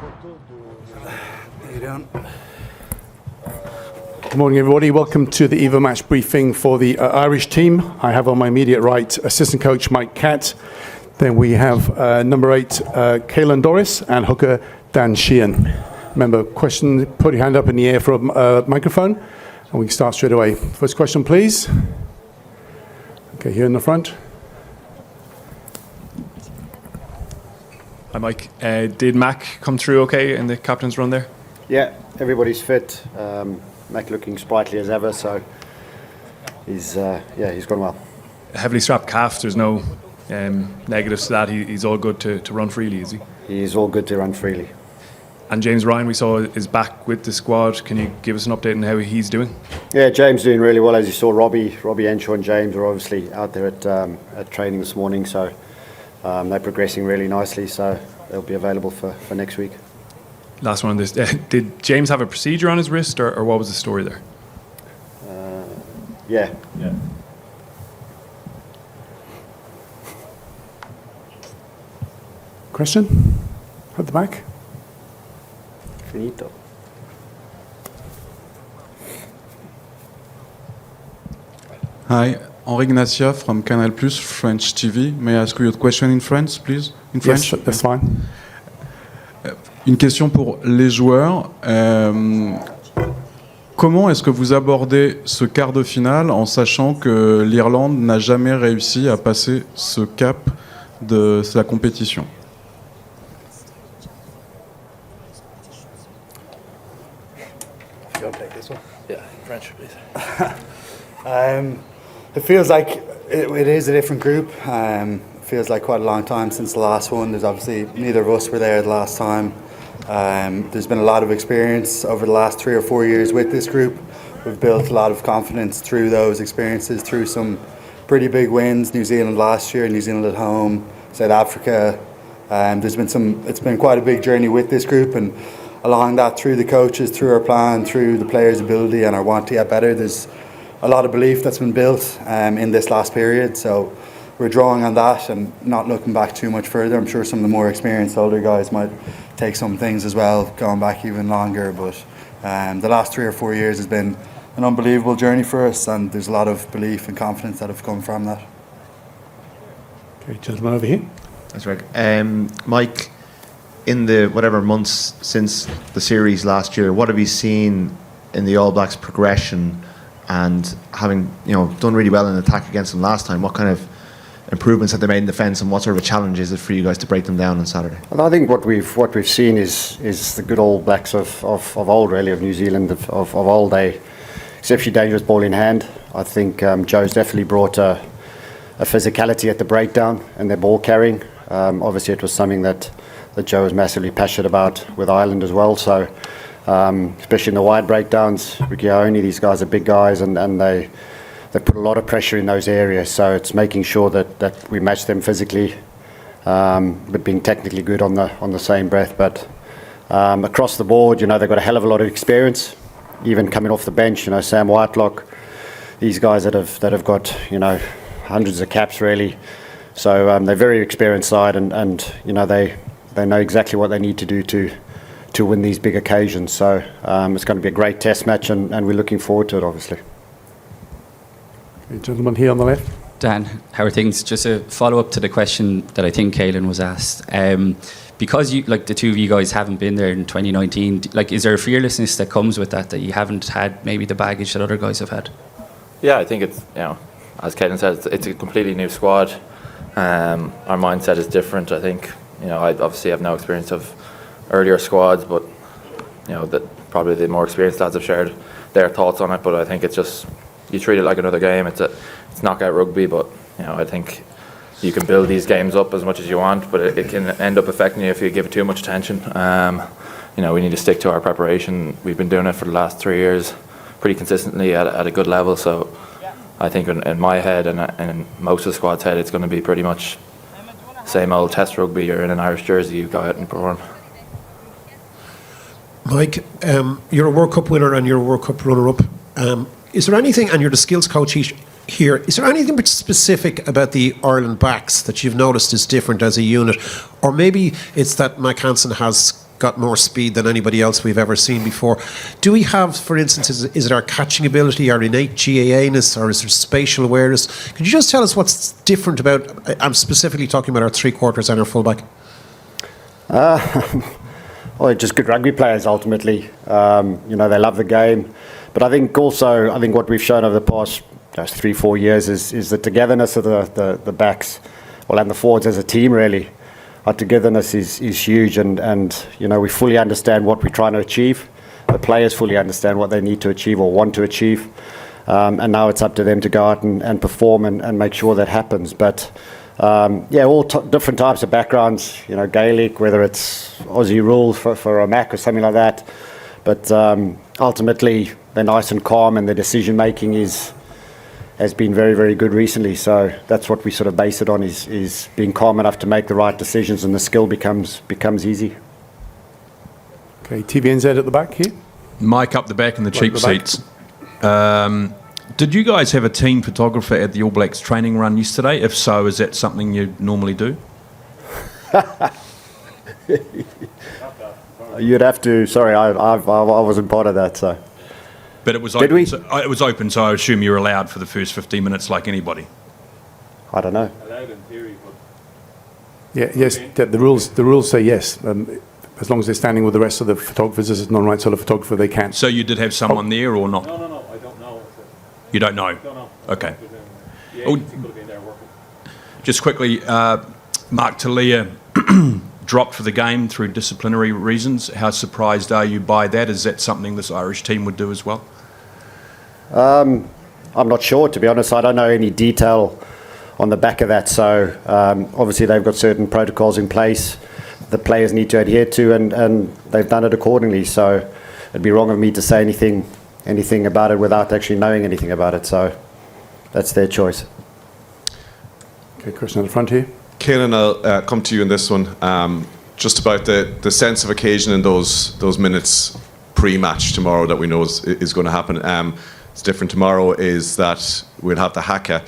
How you doing? Good morning, everybody. Welcome to the EVA match briefing for the Irish team. I have on my immediate right assistant coach Mike Catt. Then we have number 8, Caelan Doris, and hooker Dan Sheehan. Remember, question, put your hand up in the air for a microphone, and we can start straight away. First question, please. Okay, here in the front. Hi, Mike. Did Mac come through okay in the captain's run there? Yeah, everybody's fit. Mac looking sprightly as ever, so he's gone well. A heavily strapped calf, there's no negatives to that. He's all good to run freely, is he? He's all good to run freely. And James Ryan, we saw, is back with the squad. Can you give us an update on how he's doing? Yeah, James doing really well. As you saw, Robbie Henshaw and James are obviously out there at training this morning, so they're progressing really nicely, so they'll be available for next week. Last one on this. Did James have a procedure on his wrist, or what was the story there? Yeah. Question? At the back. Finito. Hi, Henri Ignacia from Canal Plus French TV. May I ask you a question in French, please? In French? Yes, that's fine. Une question pour les joueurs. Comment est-ce que vous abordez ce quart de finale en sachant que l'Irlande n'a jamais réussi à passer ce cap de la compétition? I'll take this one. Yeah, French, please. It feels like it is a different group. It feels like quite a long time since the last one. There's obviously neither of us were there the last time. There's been a lot of experience over the last 3 or 4 years with this group. We've built a lot of confidence through those experiences, through some pretty big wins. New Zealand last year, New Zealand at home, South Africa. It's been quite a big journey with this group, and along that, through the coaches, through our plan, through the players' ability and our want to get better, there's a lot of belief that's been built in this last period. So we're drawing on that and not looking back too much further. I'm sure some of the more experienced older guys might take some things as well, going back even longer. But the last 3 or 4 years has been an unbelievable journey for us, and there's a lot of belief and confidence that have come from that. Okay, gentleman over here. That's right. Mike, in the whatever months since the series last year, what have you seen in the All Blacks' progression, and having done really well in attack against them last time? What kind of improvements have they made in defence, and what sort of a challenge is it for you guys to break them down on Saturday? Well, I think what we've seen is the good All Blacks of old, really, of New Zealand of old. They exceptionally dangerous ball in hand. I think Joe's definitely brought a physicality at the breakdown and their ball carrying. Obviously, it was something that Joe was massively passionate about with Ireland as well. So, especially in the wide breakdowns, Ricky Aoni, these guys are big guys, and they put a lot of pressure in those areas. So it's making sure that we match them physically, but being technically good on the same breath. But across the board, they've got a hell of a lot of experience, even coming off the bench. Sam Whitelock, these guys that have got hundreds of caps really. So they're very experienced side, and they know exactly what they need to do to win these big occasions. So it's going to be a great test match, and we're looking forward to it, obviously. Okay, gentleman here on the left. Dan, how are things? Just a follow-up to the question that I think Caelan was asked. Because you, the two of you guys haven't been there in 2019, is there a fearlessness that comes with that you haven't had maybe the baggage that other guys have had? Yeah, I think it's, as Caelan said, it's a completely new squad. Our mindset is different. I think, I obviously have no experience of earlier squads, but that probably the more experienced lads have shared their thoughts on it. But I think it's just, you treat it like another game. It's knockout rugby, but I think you can build these games up as much as you want, but it can end up affecting you if you give it too much attention. We need to stick to our preparation. We've been doing it for the last 3 years pretty consistently at a good level. So I think in my head and in most of the squad's head, it's going to be pretty much same old test rugby. You're in an Irish jersey, you go out and perform. Mike, you're a World Cup winner and you're a World Cup runner-up. Is there anything, and you're the skills coach here, is there anything specific about the Ireland backs that you've noticed is different as a unit? Or maybe it's that Mac Hansen has got more speed than anybody else we've ever seen before. Do we have, for instance, is it our catching ability, our innate GAA-ness, or is there spatial awareness? Could you just tell us what's different about, I'm specifically talking about our three quarters and our fullback? Well, just good rugby players ultimately. They love the game. But I think what we've shown over the past 3-4 years is the togetherness of the backs, and the forwards as a team really. Our togetherness is huge, and we fully understand what we're trying to achieve. The players fully understand what they need to achieve or want to achieve. And now it's up to them to go out and perform and make sure that happens. But all different types of backgrounds, Gaelic, whether it's Aussie rules for a Mac or something like that. But ultimately, they're nice and calm, and the decision making has been very, very good recently. So that's what we sort of base it on, is being calm enough to make the right decisions, and the skill becomes easy. Okay, TVNZ at the back here. Mike up the back in the cheap seats. Did you guys have a team photographer at the All Blacks training run yesterday? If so, is that something you normally do? You'd have to. Sorry, I wasn't part of that. So. But it was Did open. we? So, it was open, so I assume you're allowed for the first 15 minutes like anybody. I don't know. Allowed in theory, but Yes, the rules say yes. As long as they're standing with the rest of the photographers as a non-right sort of photographer, they can. So you did have someone there or not? no, I don't know. You don't know? I don't know. Okay. The agency could have been there working. Just quickly, Mark Talia dropped for the game through disciplinary reasons. How surprised are you by that? Is that something this Irish team would do as well? I'm not sure, to be honest. I don't know any detail on the back of that. So obviously they've got certain protocols in place the players need to adhere to, and they've done it accordingly. So it'd be wrong of me to say anything about it without actually knowing anything about it. So that's their choice. Okay, Christian at the front here. Caelan, I'll come to you in this one. Just about the sense of occasion in those minutes pre-match tomorrow that we know is going to happen. It's different tomorrow is that we'll have the haka.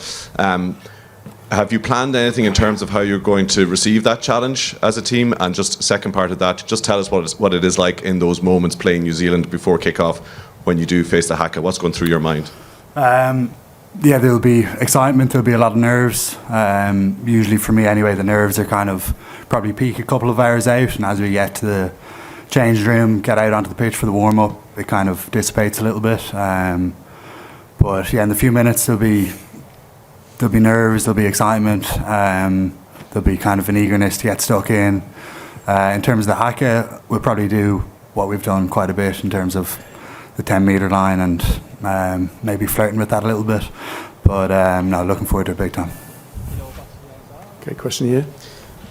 Have you planned anything in terms of how you're going to receive that challenge as a team? And just second part of that, just tell us what it is like in those moments playing New Zealand before kick-off when you do face the haka. What's going through your mind? Yeah, there'll be excitement, there'll be a lot of nerves. Usually for me anyway, the nerves are kind of probably peak a couple of hours out, and as we get to the change room, get out onto the pitch for the warm-up, it kind of dissipates a little bit. But yeah, in the few minutes there'll be nerves, there'll be excitement, there'll be kind of an eagerness to get stuck in. In terms of the haka, we'll probably do what we've done quite a bit in terms of the 10-metre line and maybe flirting with that a little bit. But no, looking forward to it big time. Okay, question here.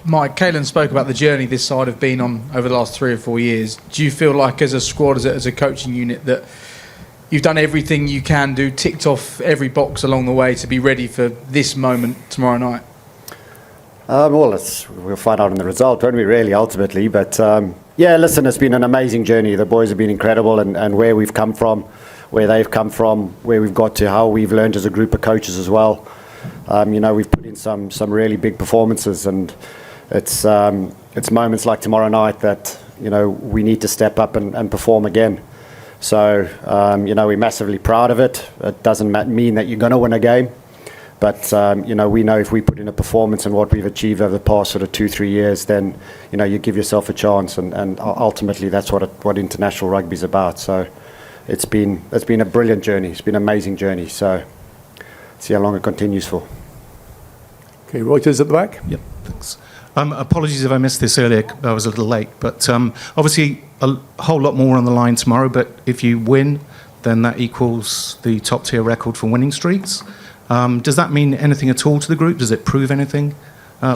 Mike, Caelan spoke about the journey this side have been on over the last 3 or 4 years. Do you feel like as a squad, as a coaching unit, that you've done everything you can do, ticked off every box along the way to be ready for this moment tomorrow night? Well, we'll find out in the result, won't we, really, ultimately. But yeah, listen, it's been an amazing journey. The boys have been incredible, and where we've come from, where they've come from, where we've got to, how we've learned as a group of coaches as well. We've put in some really big performances, and it's moments like tomorrow night that we need to step up and perform again. So we're massively proud of it. It doesn't mean that you're going to win a game, but we know if we put in a performance and what we've achieved over the past sort of 2-3 years, then you give yourself a chance, and ultimately that's what international rugby is about. So it's been a brilliant journey. It's been an amazing journey. So see how long it continues for. Okay, Reuters at the back. Yep, thanks. Apologies if I missed this earlier, I was a little late, but obviously a whole lot more on the line tomorrow, but if you win, then that equals the top tier record for winning streaks. Does that mean anything at all to the group? Does it prove anything,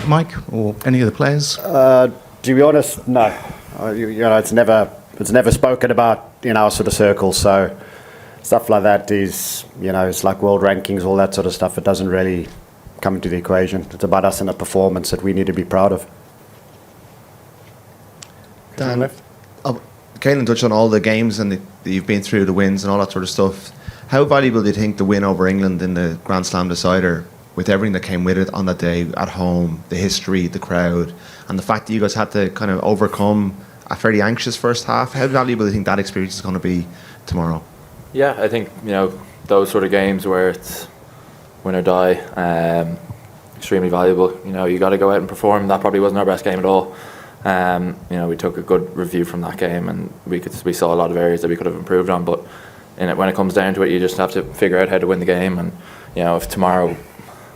Mike, or any of the players? To be honest, no. It's never spoken about in our sort of circle, so stuff like that is, it's like world rankings, all that sort of stuff. It doesn't really come into the equation. It's about us and a performance that we need to be proud of. Dan, Caelan touched on all the games and that you've been through, the wins and all that sort of stuff. How valuable do you think the win over England in the Grand Slam decider, with everything that came with it on that day, at home, the history, the crowd, and the fact that you guys had to kind of overcome a fairly anxious first half. How valuable do you think that experience is going to be tomorrow? Yeah, I think, those sort of games where it's win or die, extremely valuable. You got to go out and perform. That probably wasn't our best game at all. We took a good review from that game, and we saw a lot of areas that we could have improved on. But when it comes down to it, you just have to figure out how to win the game. And if tomorrow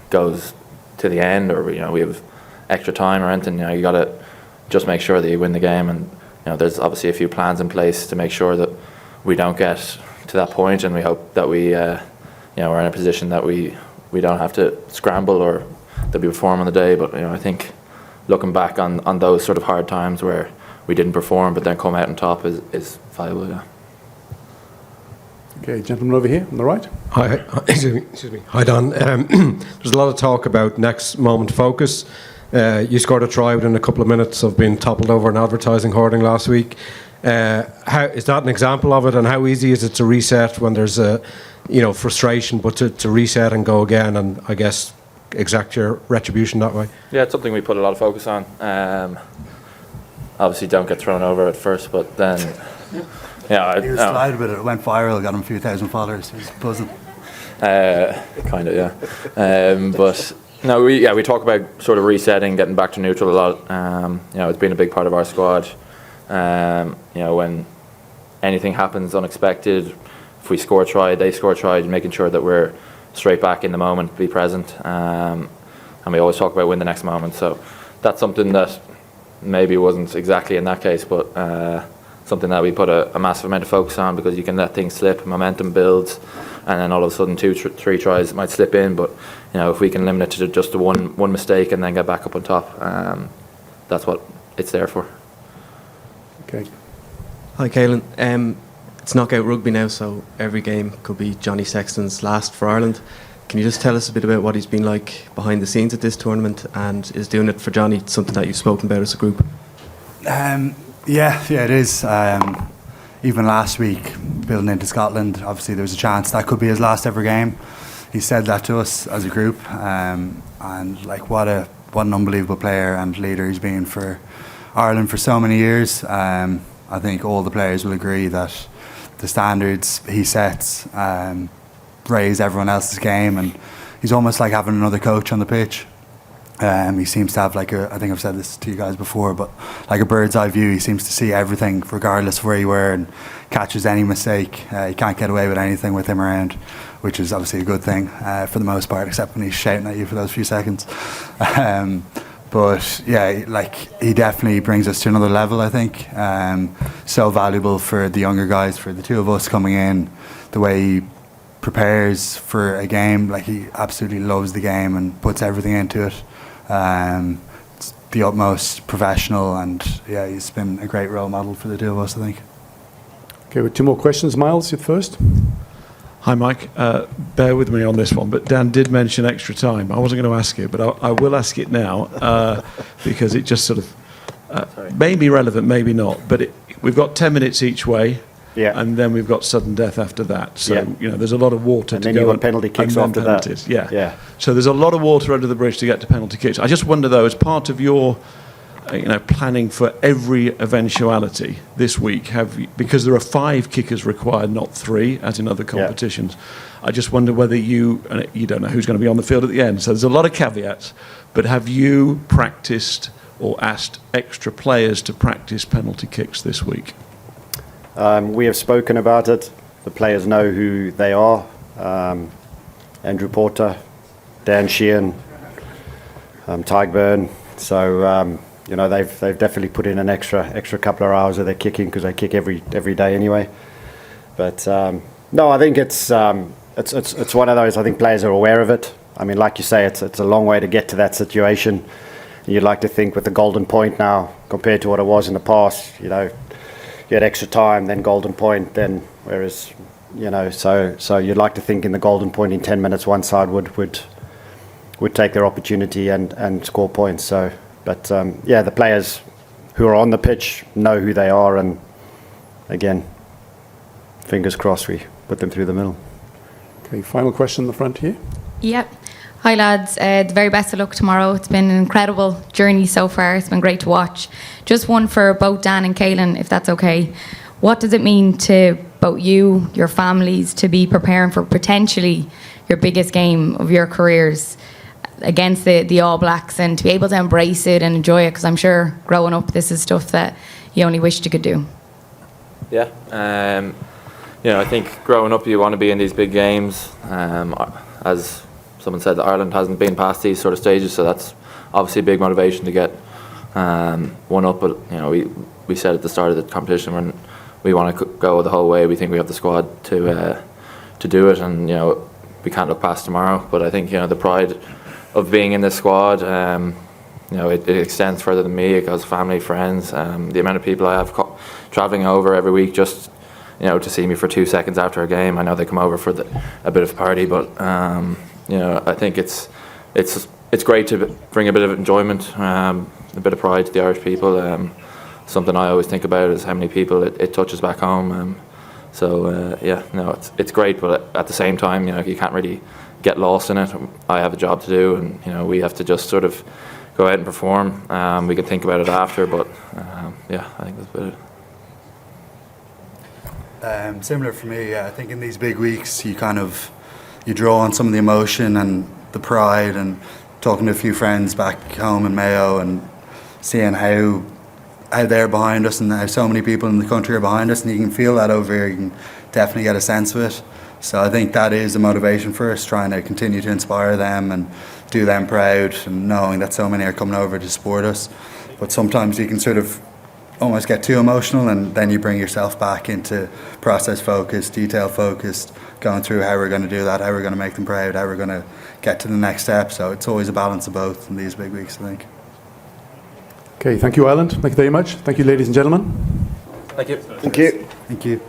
goes to the end, or we have extra time or anything, you got to just make sure that you win the game. And there's obviously a few plans in place to make sure that we don't get to that point, and we hope that we we're in a position that we don't have to scramble or that we perform on the day. But I think looking back on those sort of hard times where we didn't perform but then come out on top is valuable. Yeah. Okay, gentleman over here on the right. Hi, excuse me. Hi, Don. There's a lot of talk about next moment focus. You scored a try within a couple of minutes of being toppled over an advertising hoarding last week. How is that an example of it, and how easy is it to reset when there's a frustration, but to reset and go again, and I guess exact your retribution that way? Yeah, it's something we put a lot of focus on. Obviously, don't get thrown over at first, but then He was sliding with it. It went viral, got him a few thousand followers. He was buzzing. Kind of, yeah. But no, we talk about sort of resetting, getting back to neutral a lot. It's been a big part of our squad. When anything happens unexpected, if we score a try, they score a try, making sure that we're straight back in the moment, be present. And we always talk about win the next moment. So that's something that maybe wasn't exactly in that case, but something that we put a massive amount of focus on, because you can let things slip, momentum builds, and then all of a sudden 2-3 tries might slip in. But if we can limit it to just the one mistake and then get back up on top, that's what it's there for. Okay. Hi, Caelan. It's knockout rugby now, so every game could be Johnny Sexton's last for Ireland. Can you just tell us a bit about what he's been like behind the scenes at this tournament, and is doing it for Johnny something that you've spoken about as a group? Yeah, it is. Even last week, building into Scotland, obviously there was a chance that could be his last ever game. He said that to us as a group, and what an unbelievable player and leader he's been for Ireland for so many years. I think all the players will agree that the standards he sets raise everyone else's game, and he's almost like having another coach on the pitch. He seems to have I think I've said this to you guys before, but like a bird's eye view. He seems to see everything regardless of where you were, and catches any mistake. You can't get away with anything with him around, which is obviously a good thing for the most part, except when he's shouting at you for those few seconds. But yeah, he definitely brings us to another level, I think. So valuable for the younger guys, for the two of us coming in, the way he prepares for a game. He absolutely loves the game and puts everything into it. It's the utmost professional, and yeah, he's been a great role model for the two of us, I think. Okay, with two more questions. Miles, you first. Hi, Mike. Bear with me on this one, but Dan did mention extra time. I wasn't going to ask it, but I will ask it now because it just sort of may be relevant, maybe not. But we've got 10 minutes each way, and then we've got sudden death after that. So there's a lot of water and to then go. you've got penalty kicks after penalties. that. Yeah. So there's a lot of water under the bridge to get to penalty kicks. I just wonder, though, as part of your planning for every eventuality this week, because there are 5 kickers required, not 3, as in other competitions. I just wonder whether you don't know who's going to be on the field at the end, so there's a lot of caveats, but have you practiced or asked extra players to practice penalty kicks this week? We have spoken about it. The players know who they are. Andrew Porter, Dan Sheehan, Tygburn. So they've definitely put in an extra couple of hours of their kicking, because they kick every day anyway. But no, I think it's one of those. I think players are aware of it. I mean, like you say, it's a long way to get to that situation. You'd like to think with the golden point now compared to what it was in the past. You had extra time, then golden point, then whereas so you'd like to think in the golden point in 10 minutes one side would take their opportunity and score points. So. But the players who are on the pitch know who they are, and again, fingers crossed we put them through the middle. Okay, final question in the front here. Yep. Hi lads, the very best of luck tomorrow. It's been an incredible journey so far. It's been great to watch. Just one for both Dan and Caelan, if that's okay. What does it mean to both you, your families, to be preparing for potentially your biggest game of your careers against the All Blacks, and to be able to embrace it and enjoy it? Because I'm sure growing up this is stuff that you only wished you could do. Yeah, I think growing up you want to be in these big games. As someone said, Ireland hasn't been past these sort of stages, so that's obviously a big motivation to get one up. But we said at the start of the competition, when we want to go the whole way, we think we have the squad to do it, and we can't look past tomorrow. But I think the pride of being in this squad, it extends further than me. It goes family, friends, the amount of people I have travelling over every week just to see me for 2 seconds after a game. I know they come over for a bit of a party, but I think it's great to bring a bit of enjoyment, a bit of pride to the Irish people. Something I always think about is how many people it touches back home. It's great, but at the same time, you can't really get lost in it. I have a job to do, and we have to just sort of go out and perform. We can think about it after, but I think that's about it. Similar for me, I think in these big weeks you draw on some of the emotion and the pride, and talking to a few friends back home in Mayo and seeing how they're behind us and how so many people in the country are behind us, and you can feel that over here. You can definitely get a sense of it. So I think that is a motivation for us, trying to continue to inspire them and do them proud, and knowing that so many are coming over to support us. But sometimes you can sort of almost get too emotional, and then you bring yourself back into process focused, detail focused, going through how we're going to do that, how we're going to make them proud, how we're going to get to the next step. So it's always a balance of both in these big weeks, I think. Okay, thank you, Ireland. Thank you very much. Thank you, ladies and gentlemen. Thank you. Thank you. Thank you.